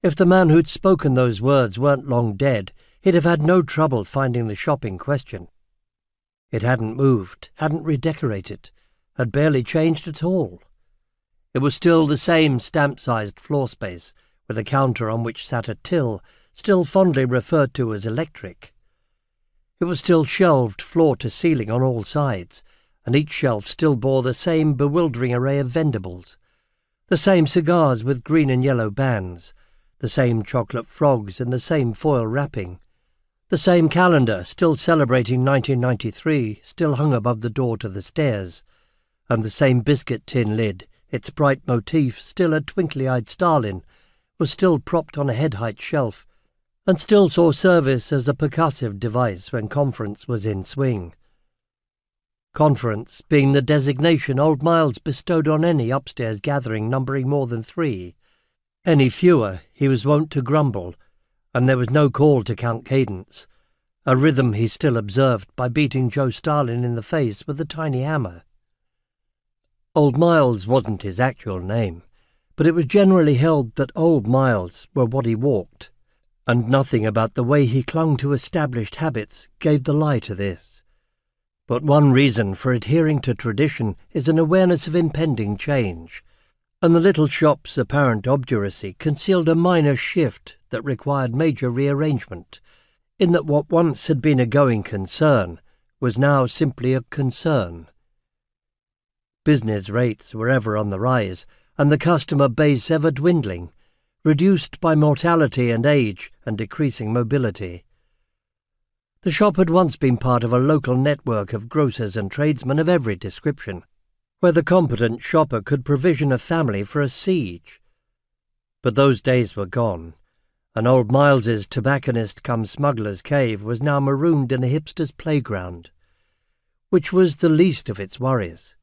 If the man who'd spoken those words weren't long dead, he'd have had no trouble finding the shop in question. It hadn't moved, hadn't redecorated, had barely changed at all. It was still the same stamp-sized floor space, with a counter on which sat a till, still fondly referred to as electric. It was still shelved floor to ceiling on all sides, and each shelf still bore the same bewildering array of vendables, the same cigars with green and yellow bands, the same chocolate frogs in the same foil wrapping, the same calendar, still celebrating 1993, still hung above the door to the stairs, and the same biscuit tin lid, its bright motif still a twinkly-eyed starlin, was still propped on a head-height shelf, and still saw service as a percussive device when conference was in swing. Conference being the designation old Miles bestowed on any upstairs gathering numbering more than 3. Any fewer, he was wont to grumble, and there was no call to count cadence, a rhythm he still observed by beating Joe Starlin in the face with a tiny hammer. Old Miles wasn't his actual name, but it was generally held that Old Miles were what he walked, and nothing about the way he clung to established habits gave the lie to this. But one reason for adhering to tradition is an awareness of impending change, and the little shop's apparent obduracy concealed a minor shift that required major rearrangement, in that what once had been a going concern was now simply a concern. Business rates were ever on the rise, and the customer base ever dwindling, reduced by mortality and age and decreasing mobility. The shop had once been part of a local network of grocers and tradesmen of every description, where the competent shopper could provision a family for a siege. But those days were gone, and old Miles's tobacconist-cum-smuggler's cave was now marooned in a hipster's playground, which was the least of its worries.